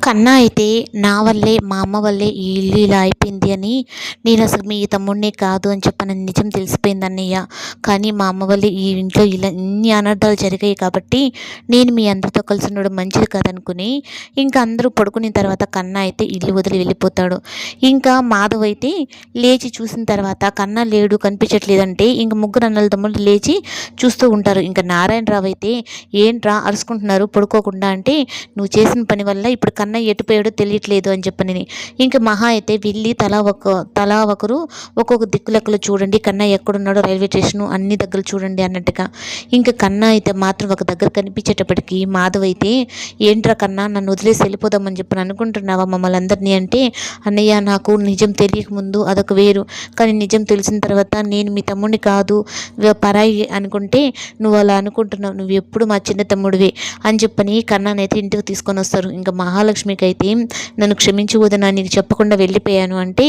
కన్నా అయితే నా వల్లే మా అమ్మ వల్లే ఈ ఇల్లు ఇలా అయిపోయింది అని, నేను అసలు మీ తమ్ముడిని కాదు అని చెప్పానని నిజం తెలిసిపోయింది అన్నయ్య. కానీ మా అమ్మ వల్లే ఈ ఇంట్లో ఇలా ఇన్ని అనర్థాలు జరిగాయి కాబట్టి నేను మీ అందరితో కలిసి ఉండడం మంచిది కాదనుకుని ఇంకా అందరూ పడుకున్న తర్వాత కన్నా అయితే ఇల్లు వదిలి వెళ్ళిపోతాడు. ఇంకా మాధవ్ అయితే లేచి చూసిన తర్వాత కన్నా లేడు, కనిపించట్లేదంటే ఇంక ముగ్గురు అన్నల తమ్ముళ్ళు లేచి చూస్తూ ఉంటారు. ఇంకా నారాయణరావు అయితే ఏంట్రా అరుచుకుంటున్నారు పడుకోకుండా అంటే, నువ్వు చేసిన పని వల్ల ఇప్పుడు కన్నా ఎటుపోయాడో తెలియట్లేదు అని చెప్పని ఇంకా మహా అయితే వెళ్ళి తలా ఒకరు ఒక్కొక్క దిక్కు లెక్కలు చూడండి, కన్నా ఎక్కడున్నాడో రైల్వే స్టేషను అన్ని దగ్గర చూడండి అన్నట్టుగా. ఇంకా కన్నా అయితే మాత్రం ఒక దగ్గర కనిపించేటప్పటికి మాధవ్ అయితే ఏంట్రా కన్నా నన్ను వదిలేసి వెళ్ళిపోదామని చెప్పని అనుకుంటున్నావా మమ్మల్ని అందరినీ అంటే, అన్నయ్య నాకు నిజం తెలియకముందు అదొక వేరు, కానీ నిజం తెలిసిన తర్వాత నేను మీ తమ్ముడిని కాదు పరాయి అనుకుంటే నువ్వు అలా అనుకుంటున్నావు, నువ్వు ఎప్పుడు మా చిన్న తమ్ముడివే అని చెప్పని కన్నానైతే ఇంటికి తీసుకొని వస్తారు. ఇంకా మహాలక్ష్మికి అయితే నన్ను క్షమించి వదినా నీకు చెప్పకుండా వెళ్ళిపోయాను అంటే,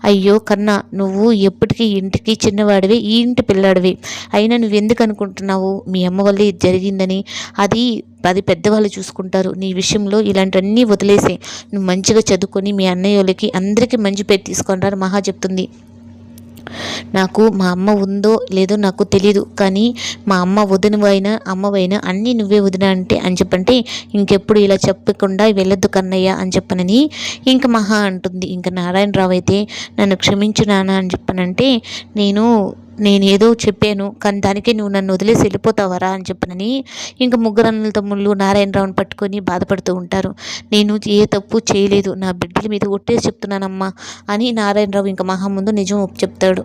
అయ్యో కన్నా నువ్వు ఎప్పటికీ ఇంటికి చిన్నవాడివి, ఈ ఇంటి పిల్లాడివి, అయినా నువ్వు ఎందుకు అనుకుంటున్నావు మీ అమ్మ వల్ల ఇది జరిగిందని, అది పెద్దవాళ్ళు చూసుకుంటారు, నీ విషయంలో ఇలాంటివన్నీ వదిలేసే, నువ్వు మంచిగా చదువుకొని మీ అన్నయ్య వాళ్ళకి అందరికీ మంచి పేరు తీసుకొని రా మహా చెప్తుంది. నాకు మా అమ్మ ఉందో లేదో నాకు తెలీదు, కానీ మా అమ్మ వదినవైనా అమ్మవైనా అన్నీ నువ్వే వదిన అంటే అని చెప్పంటే, ఇంకెప్పుడు ఇలా చెప్పకుండా వెళ్ళొద్దు కన్నయ్య అని చెప్పనని ఇంక మహా అంటుంది. ఇంకా నారాయణరావు అయితే నన్ను క్షమించు నాన్న అని చెప్పనంటే, నేనేదో చెప్పాను కానీ దానికే నువ్వు నన్ను వదిలేసి వెళ్ళిపోతావరా అని చెప్పనని ఇంకా ముగ్గురు అన్నల తమ్ముళ్ళు నారాయణరావుని పట్టుకొని బాధపడుతూ ఉంటారు. నేను ఏ తప్పు చేయలేదు, నా బిడ్డల మీద ఒట్టేసి చెప్తున్నానమ్మా అని నారాయణరావు ఇంకా మహా ముందు నిజం చెప్తాడు.